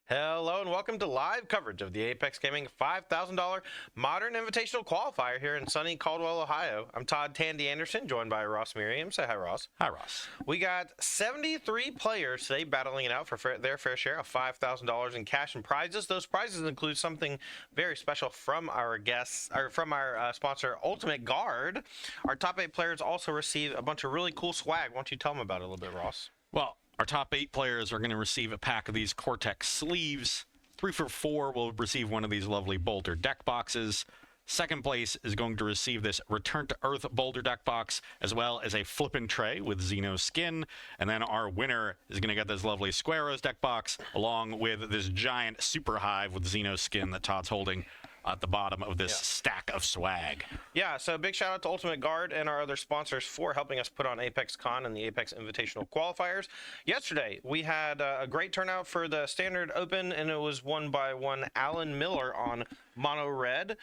Hello and welcome to live coverage of the Apex Gaming $5,000 Modern Invitational Qualifier here in sunny Caldwell, Ohio. I'm Todd Tandy Anderson, joined by Ross Merriam. Say hi, Ross. Hi, Ross. We got 73 players today battling it out for their fair share of $5,000 in cash and prizes. Those prizes include something very special from our guests, or from our sponsor, Ultimate Guard. Our top 8 players also receive a bunch of really cool swag. Why don't you tell them about it a little bit, Ross? Well, our top 8 players are going to receive a pack of these Cortex sleeves. 3 for 4 will receive one of these lovely Boulder deck boxes. Second place is going to receive this Return to Earth Boulder deck box, as well as a flippin' tray with Xeno skin. And then our winner is going to get this lovely Squaros deck box, along with this giant Super Hive with Xeno skin that Todd's holding at the bottom of this stack of swag. Yeah, so big shout out to Ultimate Guard and our other sponsors for helping us put on Apex Con and the Apex Invitational Qualifiers. Yesterday, we had a great turnout for the Standard Open, and it was won by one Alan Miller on Mono Red,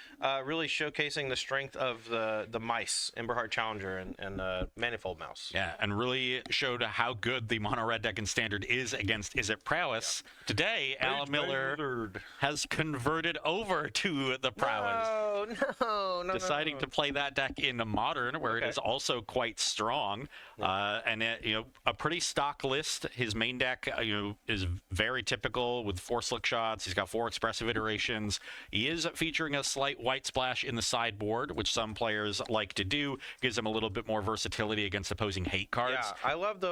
really showcasing the strength of the mice, Emberheart Challenger and Manifold Mouse. Yeah, and really showed how good the Mono Red deck in Standard is against Izzet Prowess. Yeah. Today, Alan Miller has converted over to the Prowess. No, deciding to play that deck in the Modern, where it is also quite strong. And a pretty stock list. His main deck is very typical with 4 slick shots. He's got 4 expressive iterations. He is featuring a slight white splash in the sideboard, which some players like to do. Gives him a little bit more versatility against opposing hate cards. Yeah, I love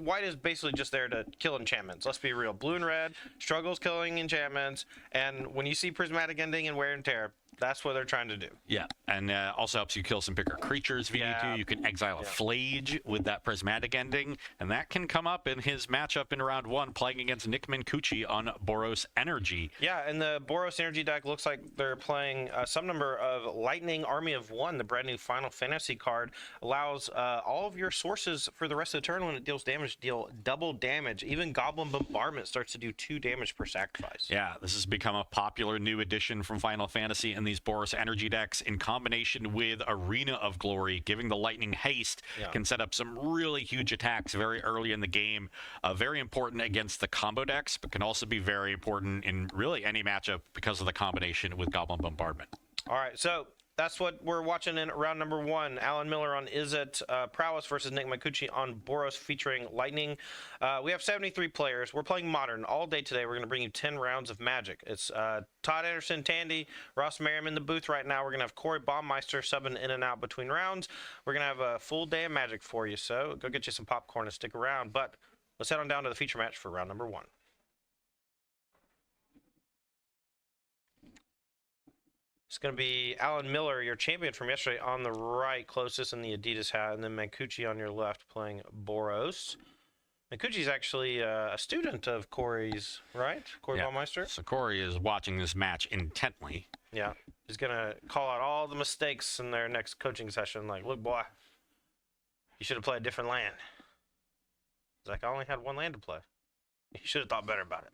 white is basically just there to kill enchantments. Let's be real. Blue and red struggles killing enchantments, and when you see Prismatic Ending and Wear and Tear, that's what they're trying to do. Yeah, and also helps you kill some bigger creatures if you need to. You can exile a Flage with that Prismatic Ending, and that can come up in his matchup in round 1, playing against Nick Mancucci on Boros Energy. Yeah, and the Boros Energy deck looks like they're playing some number of Lightning Army of One, the brand new Final Fantasy card. Allows all of your sources for the rest of the turn when it deals damage, deal double damage. Even Goblin Bombardment starts to do 2 damage per sacrifice. Yeah, this has become a popular new addition from Final Fantasy and these Boros Energy decks, in combination with Arena of Glory, giving the Lightning haste, can set up some really huge attacks very early in the game. Very important against the combo decks, but can also be very important in really any matchup because of the combination with Goblin Bombardment. All right, so that's what we're watching in round number 1. Alan Miller on Izzet, Prowess versus Nick Mancucci on Boros featuring Lightning. We have 73 players. We're playing Modern all day today. We're going to bring you 10 rounds of Magic. It's Todd Anderson, Tandy, Ross Merriam in the booth right now. We're going to have Corey Baumeister subbing in and out between rounds. We're going to have a full day of Magic for you, so go get you some popcorn and stick around. But let's head on down to the feature match for round number 1. It's going to be Alan Miller, your champion from yesterday, on the right, closest in the Adidas hat, and then Mancucci on your left playing Boros. Mancucci's actually a student of Corey's, right? Corey Baumeister? So Corey is watching this match intently. Yeah. He's going to call out all the mistakes in their next coaching session. Like, look, boy, you should have played a different land. He's like, I only had 1 land to play. You should have thought better about it.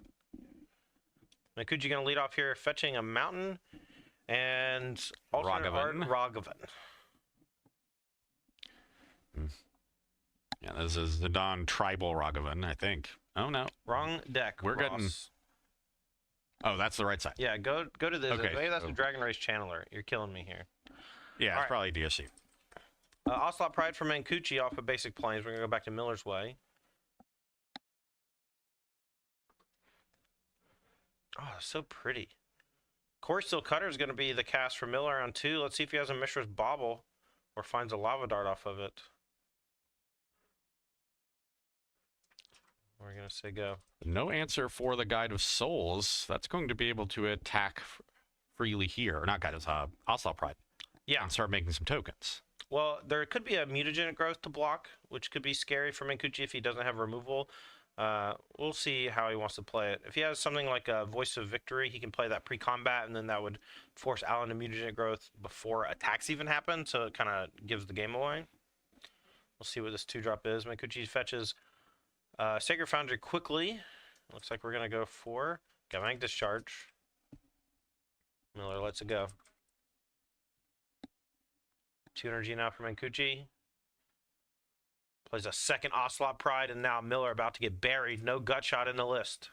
Mancucci going to lead off here, fetching a mountain. And Ragavan. Yeah, this is the non-tribal Ragavan, I think. Oh, no. Wrong deck, We're Ross. getting... Oh, that's the right side. Yeah, go to this. Okay. Maybe that's the Dragon Race Channeler. You're killing me here. Yeah, it's probably DSC. Ocelot Pride for Mancucci off of Basic Plains. We're going to go back to Miller's Way. Oh, so pretty. Core Steel Cutter is going to be the cast for Miller on 2. Let's see if he has a Mishra's Bauble or finds a Lava Dart off of it. We're going to say go. No answer for the Guide of Souls. That's going to be able to attack freely here. Or not Guide of Ocelot Pride. Yeah. And start making some tokens. Well, there could be a Mutagenic Growth to block, which could be scary for Mancucci if he doesn't have removal. We'll see how he wants to play it. If he has something like a Voice of Victory, he can play that pre-combat, and then that would force Alan to Mutagenic Growth before attacks even happen, so it kind of gives the game away. We'll see what this 2-drop is. Mancucci fetches Sacred Foundry quickly. Looks like we're going to go for Galvanic Discharge. Miller lets it go. 2 energy now for Mancucci. Plays a second Ocelot Pride, and now Miller about to get buried. No gut shot in the list.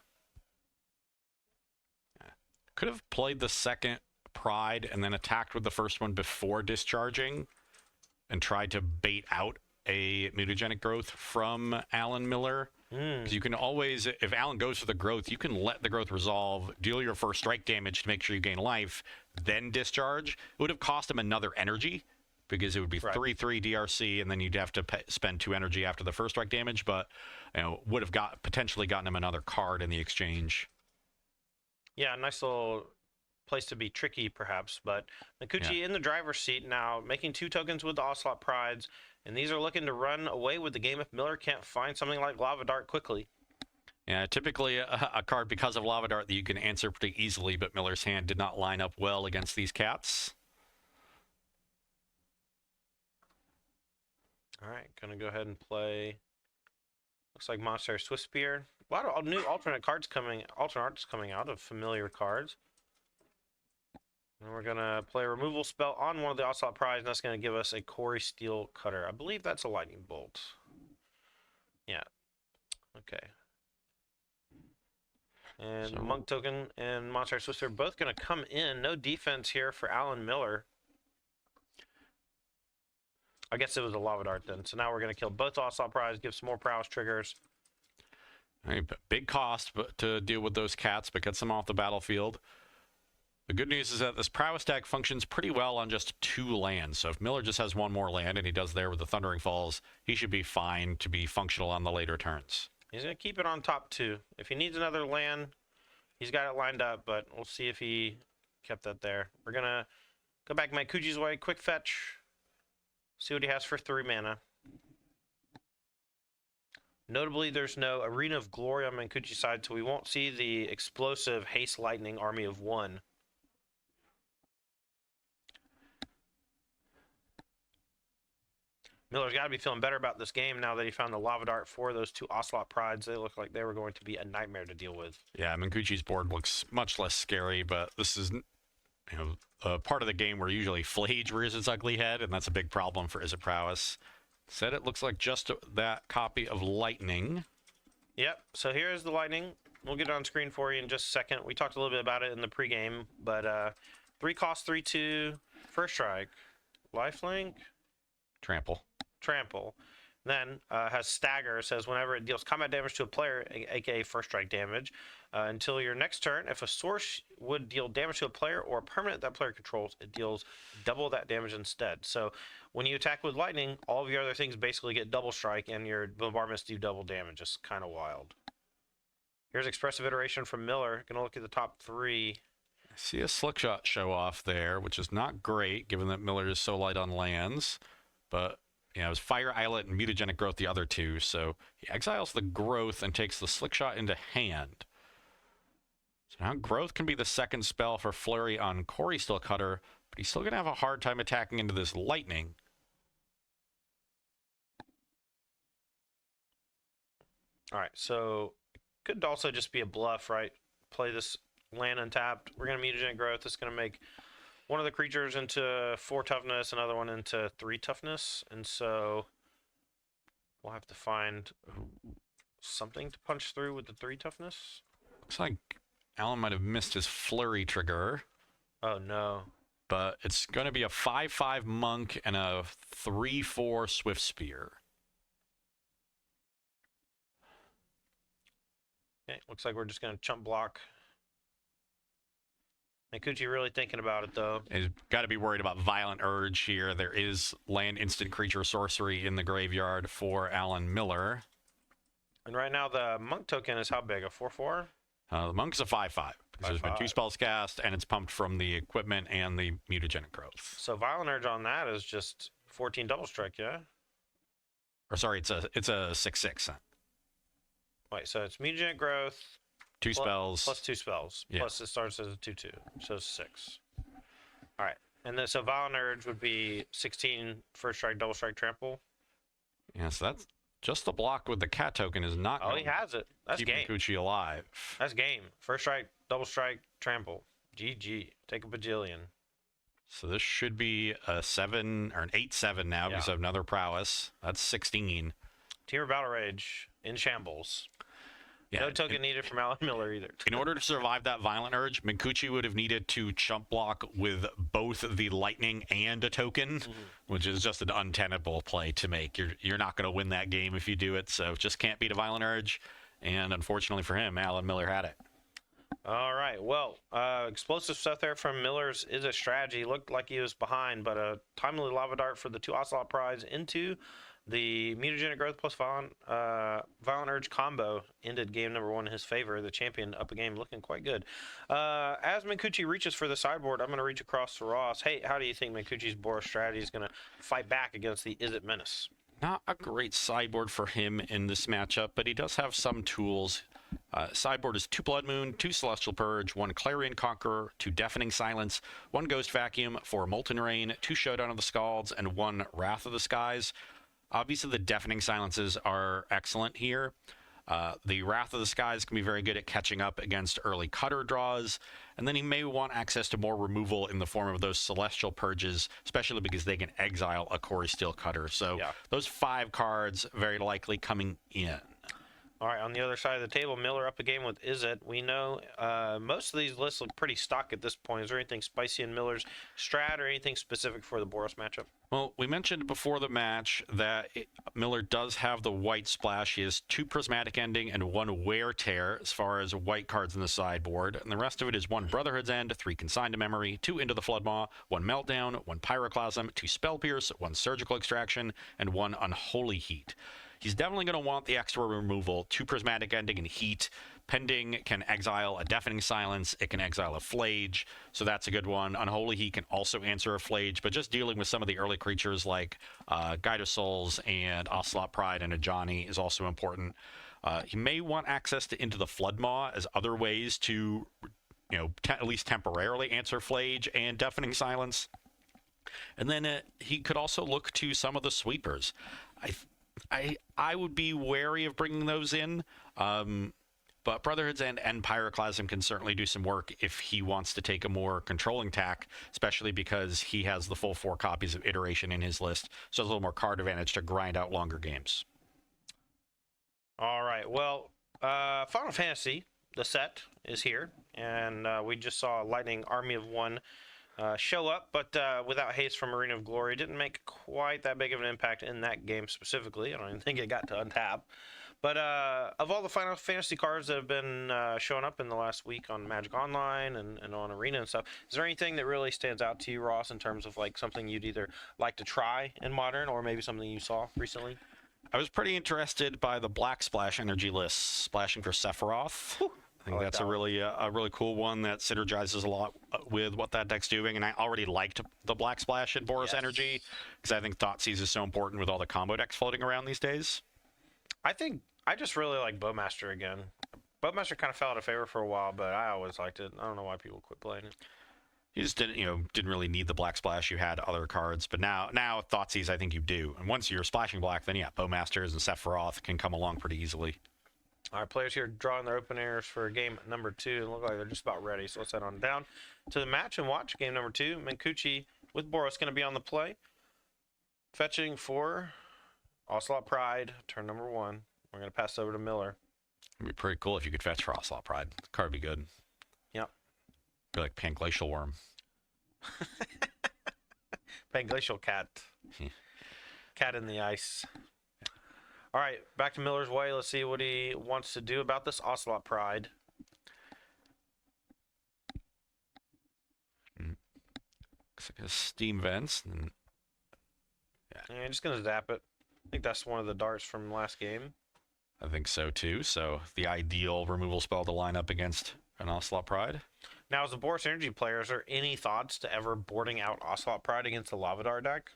could have played the second Pride and then attacked with the first one before discharging and tried to bait out a mutagenic growth from Alan Miller. Because you can always, if Alan goes for the growth, you can let the growth resolve, deal your first strike damage to make sure you gain life, then discharge. It would have cost him another energy because it would be 3/3 DRC, and then you'd have to spend 2 energy after the first strike damage, but would have potentially gotten him another card in the exchange. Yeah, nice little place to be tricky, perhaps. But Mikuchi in the driver's seat now, making 2 tokens with the Ocelot Prides, and these are looking to run away with the game if Miller can't find something like Lava Dart quickly. Yeah, typically a card because of Lava Dart that you can answer pretty easily, but Miller's hand did not line up well against these cats. All right, gonna go ahead and play. Looks like Monster Swift Spear. A lot of new alternate arts coming out of familiar cards. And we're gonna play a removal spell on one of the Ocelot Prize, and that's gonna give us a Quarry Steel Cutter. I believe that's a lightning bolt. Yeah. Okay. And So, Monk Token and Monster Swift are both gonna come in. No defense here for Alan Miller. I guess it was a Lava Dart then. So now we're gonna kill both Ocelot Prize, give some more Prowess triggers. I mean, big cost to deal with those cats, but gets them off the battlefield. The good news is that this Prowess deck functions pretty well on just 2 lands. So if Miller just has 1 more land, and he does there with the Thundering Falls, he should be fine to be functional on the later turns. He's going to keep it on top 2. If he needs another land, he's got it lined up, but we'll see if he kept that there. We're going to go back Mikuchi's way, quick fetch, see what he has for 3 mana. Notably, there's no Arena of Glory on Mikuchi's side, so we won't see the explosive Haste Lightning army of 1. Miller's got to be feeling better about this game now that he found the Lava Dart for those 2 Ocelot Prides. They look like they were going to be a nightmare to deal with. Yeah, Mikuchi's board looks much less scary, but this is a part of the game where usually Flage rears its ugly head, and that's a big problem for Izzet Prowess. Instead, it looks like just that copy of Lightning. Yep, so here's the Lightning. We'll get it on screen for you in just a second. We talked a little bit about it in the pregame, but 3 cost, 3/2, first strike, lifelink, trample. Then has stagger, says whenever it deals combat damage to a player, aka first strike damage, until your next turn, if a source would deal damage to a player or a permanent that player controls, it deals double that damage instead. So when you attack with lightning, all of your other things basically get double strike, and your bombardments do double damage. It's kind of wild. Here's expressive iteration from Miller. Gonna look at the top 3. I see a slick shot show off there, which is not great given that Miller is so light on lands, but it was Fire Islet and Mutagenic Growth, the other 2, so he exiles the Growth and takes the Slick Shot into hand. So now Growth can be the second spell for Flurry on Quarry Steel Cutter, but he's still going to have a hard time attacking into this Lightning. All right, so it could also just be a bluff, right? Play this land untapped. We're going to Mutagenic Growth. It's going to make one of the creatures into 4 toughness, another one into 3 toughness, and so we'll have to find something to punch through with the 3 toughness. Looks like Alan might have missed his Flurry trigger. Oh no. But it's going to be a 5/5 Monk and a 3/4 Swift Spear. Okay, looks like we're just going to chump block. Mikuchi really thinking about it, though. He's got to be worried about Violent Urge here. There is land instant creature sorcery in the graveyard for Alan Miller. And right now, the Monk token is how big? A 4/4? The Monk's a 5/5. Because there's been 2 spells cast, and it's pumped from the equipment and the Mutagenic Growth. So Violent Urge on that is just 14 double strike, yeah? Or sorry, it's a 6/6. Wait, so it's Mutagenic Growth. 2 spells. Plus 2 spells. Yeah. Plus it starts as a 2/2. So 6. All right. And then so Violent Urge would be 16 first strike, double strike, trample. Yeah, so that's just the block with the cat token is not Oh, he has it. That's keep game. Mikuchi alive. That's game. First strike, double strike, trample. GG. Take a bajillion. So this should be a 7 or an 8/7 now because of another Prowess. That's 16. Team of Battle Rage in shambles. Yeah, No token needed from Alan Miller either. in order to survive that Violent Urge, Minkuchi would have needed to chump block with both the Lightning and a token, which is just an untenable play to make. You're not going to win that game if you do it, so just can't beat a Violent Urge. And unfortunately for him, Alan Miller had it. All right. Well, explosive stuff there from Miller's Izzet strategy. Looked like he was behind, but a timely lava dart for the 2 Ocelot prize into the mutagenic growth plus Violent Urge combo ended game number 1 in his favor. The champion up a game looking quite good. As Minkuchi reaches for the sideboard, I'm going to reach across to Ross. Hey, how do you think Minkuchi's Boros strategy is going to fight back against the Izzet menace? Not a great sideboard for him in this matchup, but he does have some tools. Sideboard is 2 Blood Moon, 2 Celestial Purge, 1 Clarion Conqueror, 2 Deafening Silence, 1 Ghost Vacuum, 4 Molten Rain, 2 Showdown of the Scalds, and 1 Wrath of the Skies. Obviously, the Deafening Silences are excellent here. The Wrath of the Skies can be very good at catching up against early cutter draws, and then he may want access to more removal in the form of those Celestial Purges, especially because they can exile a Corey Steel Cutter. So those 5 cards very likely coming in. All right, on the other side of the table, Miller up a game with Izzet. We know most of these lists look pretty stock at this point. Is there anything spicy in Miller's strat or anything specific for the Boros matchup? Well, we mentioned before the match that Miller does have the white splash. He has 2 Prismatic Ending and 1 Wear Tear as far as white cards in the sideboard. And the rest of it is 1 Brotherhood's End, 3 Consigned to Memory, 2 Into the Floodmaw, 1 Meltdown, 1 Pyroclasm, 2 Spell Pierce, 1 Surgical Extraction, and 1 Unholy Heat. He's definitely going to want the extra removal, 2 Prismatic Ending and Heat. Pending can exile a Deafening Silence. It can exile a Flage, so that's a good one. Unholy Heat can also answer a Flage, but just dealing with some of the early creatures like Guide of Souls and Ocelot Pride and Ajani is also important. He may want access to Into the Floodmaw as other ways to, at least temporarily answer Flage and Deafening Silence. And then he could also look to some of the sweepers. I would be wary of bringing those in, but Brotherhood's End and Pyroclasm can certainly do some work if he wants to take a more controlling tack, especially because he has the full 4 copies of Iteration in his list, so there's a little more card advantage to grind out longer games. All right, well, Final Fantasy, the set, is here, and we just saw Lightning Army of One show up, but without haste from Arena of Glory. Didn't make quite that big of an impact in that game specifically. I don't even think it got to untap. But of all the Final Fantasy cards that have been showing up in the last week on Magic Online and on Arena and stuff, is there anything that really stands out to you, Ross, in terms of like something you'd either like to try in Modern or maybe something you saw recently? I was pretty interested by the Black Splash energy list, splashing for Sephiroth. Whew. I think that's a really cool one that synergizes a lot with what that deck's doing, and I already liked the Black Splash in Boros Energy because I think Thoughtseize is so important with all the combo decks floating around these days. I just really like Bowmaster again. Bowmaster kind of fell out of favor for a while, but I always liked it. I don't know why people quit playing it. You just didn't really need the Black Splash. You had other cards, but now Thoughtseize I think you do. And once you're splashing black, then Bowmasters and Sephiroth can come along pretty easily. All right, players here drawing their openers for game number 2 and look like they're just about ready. So let's head on down to the match and watch game number 2. Minkuchi with Boros going to be on the play. Fetching for Ocelot Pride, turn number 1. We're going to pass over to Miller. It'd be pretty cool if you could fetch for Ocelot Pride. The card would be good. Yep. Be like Panglacial Worm. Panglacial Cat. Cat in the ice. All right, back to Miller's way. Let's see what he wants to do about this Ocelot Pride. Looks like a Steam Vents. And I'm just going to zap it. I think that's one of the darts from last game. I think so too. So the ideal removal spell to line up against an Ocelot Pride. Now, as a Boros Energy player, is there any thoughts to ever boarding out Ocelot Pride against the Lavadar deck?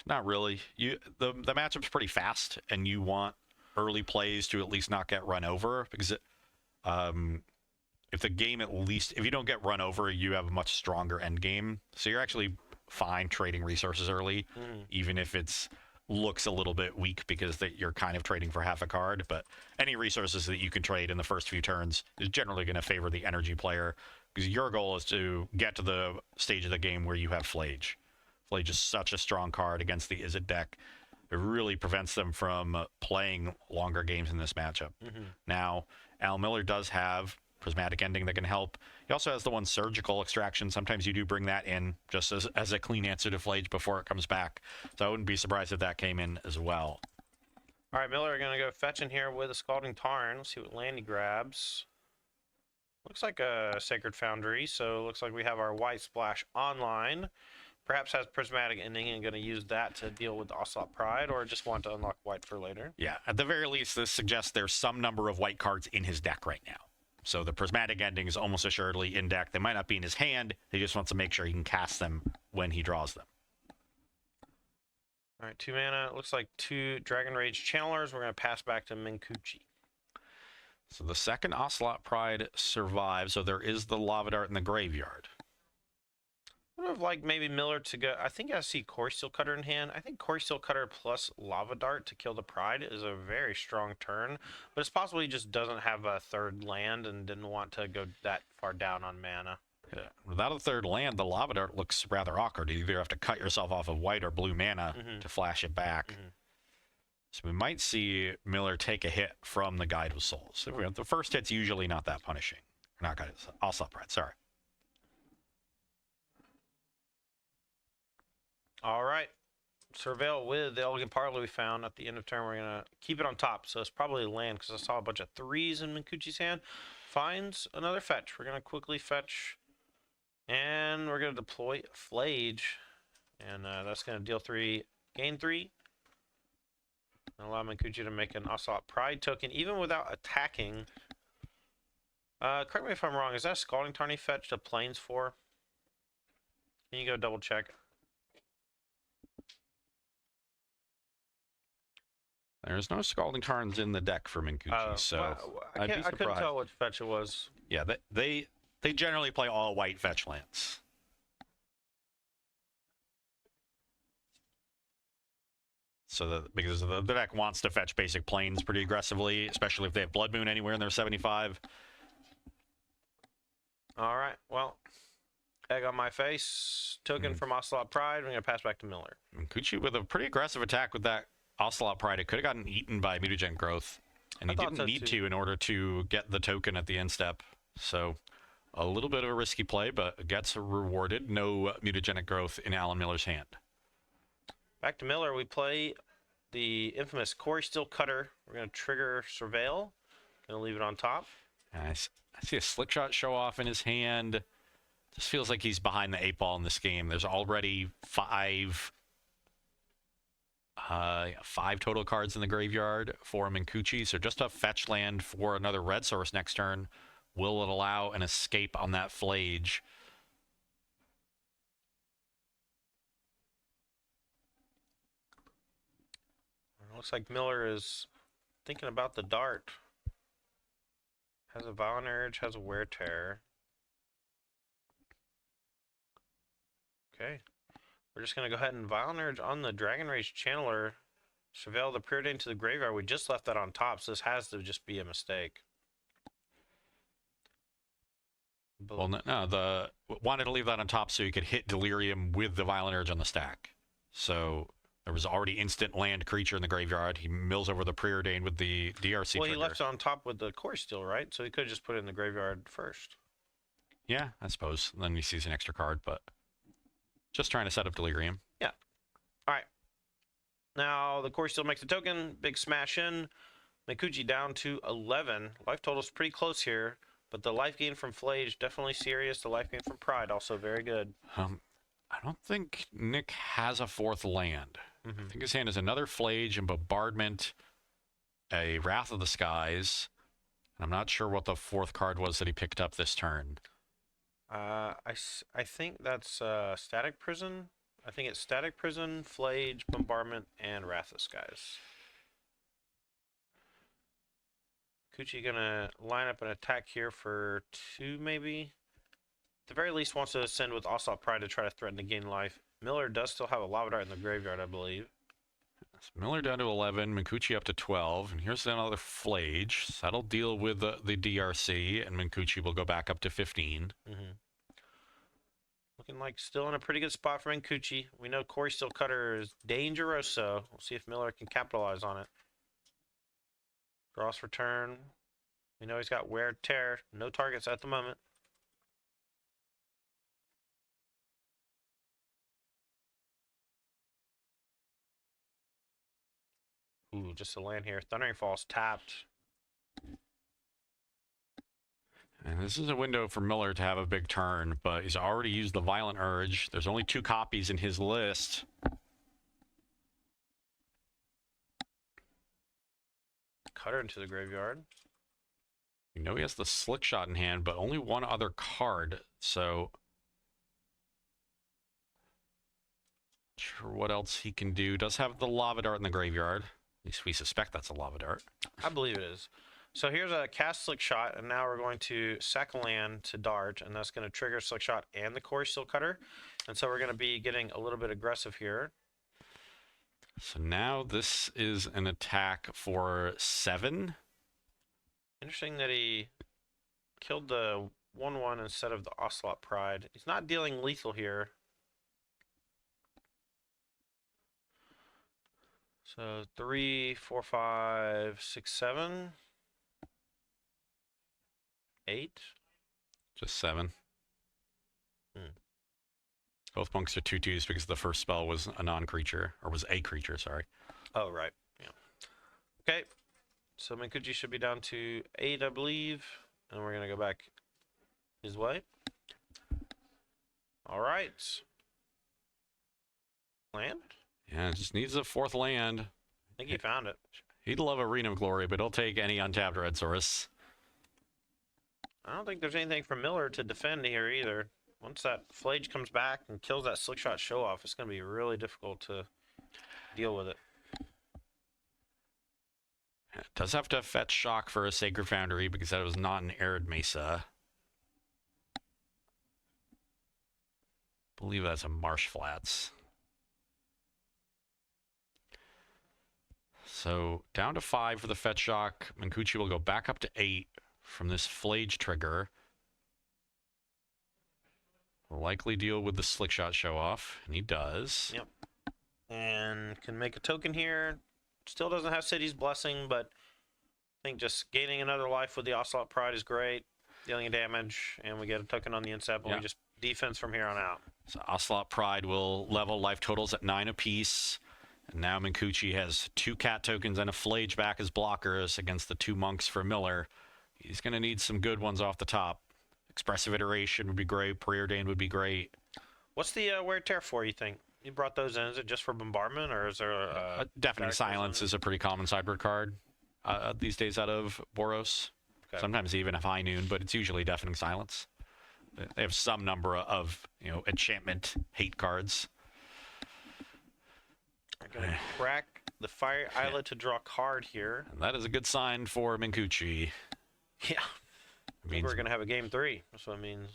Not really. The matchup's pretty fast, and you want early plays to at least not get run over because if you don't get run over, you have a much stronger end game. So you're actually fine trading resources early, even if it's looks a little bit weak because you're kind of trading for half a card. But any resources that you can trade in the first few turns is generally going to favor the energy player because your goal is to get to the stage of the game where you have Flage. Flage is such a strong card against the Izzet deck. it really prevents them from playing longer games in this matchup. Now, Al Miller does have Prismatic Ending that can help. He also has the one Surgical Extraction. Sometimes you do bring that in just as a clean answer to Flage before it comes back. So I wouldn't be surprised if that came in as well. All right, Miller, going to go fetching here with a Scalding Tarn. Let's see what land he grabs. Looks like a Sacred Foundry, so looks like we have our White Splash online. Perhaps has Prismatic Ending and going to use that to deal with Ocelot Pride, or just want to unlock white for later. Yeah, at the very least, this suggests there's some number of white cards in his deck right now. So the Prismatic Ending is almost assuredly in deck. They might not be in his hand. He just wants to make sure he can cast them when he draws them. All right, 2 mana. Looks like 2 Dragon Rage Channelers. We're going to pass back to Minkuchi. So the second Ocelot Pride survives, so there is the Lava Dart in the graveyard. I would have liked maybe Miller to go. I think I see Core Steel Cutter in hand. I think Core Steel Cutter plus Lava Dart to kill the Pride is a very strong turn, but it's possible he just doesn't have a third land and didn't want to go that far down on mana. Yeah. Without a third land, the Lava Dart looks rather awkward. You either have to cut yourself off of white or blue mana to flash it back. So we might see Miller take a hit from the Guide with Souls. The first hit's usually not that punishing. Not Guide, Ocelot Pride, sorry. All right. Surveil with the Elegant Parley we found at the end of turn. We're going to keep it on top, so it's probably a land because I saw a bunch of 3s in Minkuchi's hand. Finds another fetch. We're going to quickly fetch, and we're going to deploy Flage, and that's going to deal 3, gain 3. And allow Minkuchi to make an Ocelot Pride token, even without attacking. Correct me if I'm wrong. Is that Scalding Tarn he fetched a Plains for? Can you go double check? There's no Scalding Tarns in the deck for Minkuchi, so I couldn't tell which fetch it was. Yeah, they generally play all white fetch lands. So because the deck wants to fetch basic plains pretty aggressively, especially if they have Blood Moon anywhere in their 75. All right, well, egg on my face. Token from Ocelot Pride. We're going to pass back to Miller. Minkuchi with a pretty aggressive attack with that Ocelot Pride. It could have gotten eaten by Mutagenic Growth, and he didn't need to in order to get the token at the end step. So a little bit of a risky play, but gets rewarded. No Mutagenic Growth in Alan Miller's hand. Back to Miller. We play the infamous Core Steel Cutter. We're going to trigger Surveil. Going to leave it on top. I see a Slick Shot show off in his hand. Just feels like he's behind the 8 ball in this game. There's already 5 total cards in the graveyard for Minkuchi, so just a fetch land for another red source next turn. Will it allow an escape on that Flage? Looks like Miller is thinking about the dart. Has a Violent Urge, has a Wear Tear. Okay. We're just going to go ahead and Violent Urge on the Dragon Rage Channeler. Surveil the Preordained to the graveyard. We just left that on top, so this has to just be a mistake. Well, no, wanted to leave that on top so you could hit Delirium with the Violent Urge on the stack. So there was already instant land creature in the graveyard. He mills over the Preordained with the DRC Well, trigger. he left it on top with the Core Steel, right? So he could have just put it in the graveyard first. Yeah, I suppose. And then he sees an extra card, but just trying to set up Delirium. Yeah. All right. Now the Core Steel makes a token. Big smash in. Minkuchi down to 11. Life total's pretty close here, but the life gain from Flage definitely serious. The life gain from Pride also very good. I don't think Nick has a 4th land. I think his hand is another Flage and Bombardment, a Wrath of the Skies, and I'm not sure what the 4th card was that he picked up this turn. I think that's Static Prison. I think it's Static Prison, Flage, Bombardment, and Wrath of the Skies. Kuchi gonna line up an attack here for 2, maybe. At the very least, wants to ascend with Ocelot Pride to try to threaten to gain life. Miller does still have a Lava Dart in the graveyard, I believe. So Miller down to 11, Minkuchi up to 12, and here's another Flage. So that'll deal with the DRC, and Minkuchi will go back up to 15. Looks Looking like still in a pretty good spot for Mancucci. We know Corey Stillcutter is dangerous, so we'll see if Miller can capitalize on it. Cross return. We know he's got wear tear. No targets at the moment. Ooh, just a land here. Thundering Falls tapped. And this is a window for Miller to have a big turn, but he's already used the Violent Urge. There's only 2 copies in his list. Cutter into the graveyard. You know he has the Slick Shot in hand, but only 1 other card, so... Not sure what else he can do. Does have the Lava Dart in the graveyard. At least we suspect that's a Lava Dart. I believe it is. So here's a cast Slick Shot, and now we're going to sack a land to dart, and that's going to trigger Slick Shot and the Corey Stillcutter. And so we're going to be getting a little bit aggressive here. So now this is an attack for 7. Interesting that he killed the 1/1 instead of the Ocelot Pride. He's not dealing lethal here. So 3, 4, 5, 6, 7, 8. Just 7. Hmm. Both monks are 2/2s because the first spell was a non-creature, or was a creature, sorry. Oh, right. Yeah. Okay. So Mancucci should be down to 8, I believe. And we're going to go back his way. All right. Land? Yeah, it just needs a 4th land. I think he found it. He'd love Arena of Glory, but he'll take any untapped red source. I don't think there's anything for Miller to defend here either. Once that Flage comes back and kills that Slick Shot show off, it's going to be really difficult to deal with it. It does have to fetch Shock for a Sacred Foundry because that was not an Arid Mesa. I believe that's a Marsh Flats. So down to 5 for the fetch shock. Mancucci will go back up to 8 from this Flage trigger. Will likely deal with the Slick Shot show off, and he does. Yep. And can make a token here. Still doesn't have City's Blessing, but I think just gaining another life with the Ocelot Pride is great. Dealing damage, and we get a token on the inset, but we just defense from here on out. So Ocelot Pride will level life totals at 9 apiece. And now Mancucci has 2 cat tokens and a Flage back as blockers against the 2 monks for Miller. He's going to need some good ones off the top. Expressive Iteration would be great. Preordained would be great. What's the wear tear for, you think? You brought those in. Is it just for bombardment, or is there a Deafening Silence is a pretty common sideboard card these days out of Boros. Okay. Sometimes even a High Noon, but it's usually Deafening Silence. They have some number of enchantment hate cards. I'm going to crack the Fire Islet to draw a card here. And that is a good sign for Mancucci. Yeah. I mean, we're going to have a game 3. That's what it means.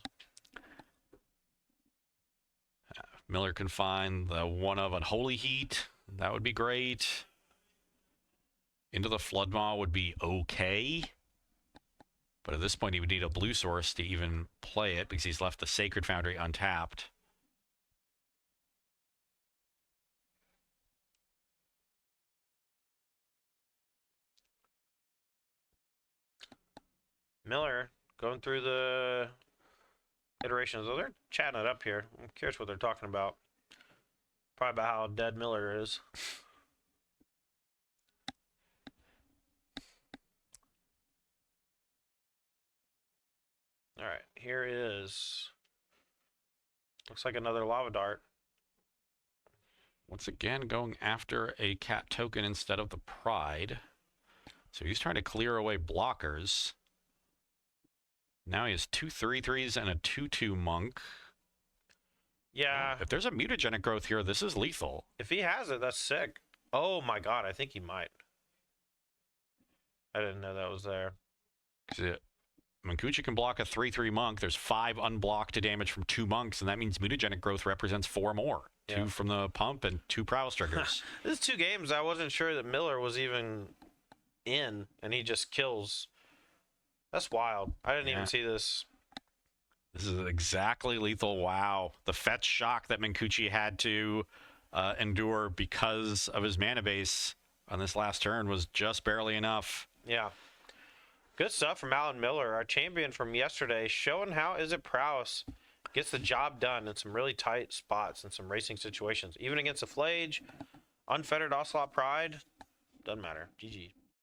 Miller can find the one of Unholy Heat. That would be great. Into the Floodmaw would be okay. But at this point, he would need a blue source to even play it because he's left the Sacred Foundry untapped. Miller going through the iterations. Oh, they're chatting it up here. I'm curious what they're talking about. Probably about how dead Miller is. All right, here it is. Looks like another Lava Dart. Once again, going after a cat token instead of the Pride. So he's trying to clear away blockers. Now he has 2 3/3s and a 2/2 monk. Yeah. If there's a mutagenic growth here, this is lethal. If he has it, that's sick. Oh my god, I think he might. I didn't know that was there. Mancucci can block a 3/3 monk. There's 5 unblocked to damage from 2 monks, and that means mutagenic growth represents 4 more. Yeah. 2 from the pump and 2 prowess triggers. This is 2 games. I wasn't sure that Miller was even in, and he just kills. That's wild. I didn't even see this. This is exactly lethal. Wow. The fetch shock that Mincucci had to endure because of his mana base on this last turn was just barely enough. Yeah. Good stuff from Alan Miller, our champion from yesterday, showing how Izzet Prowess gets the job done in some really tight spots and some racing situations. Even against a Flage, Unfettered Ocelot Pride, doesn't matter. GG.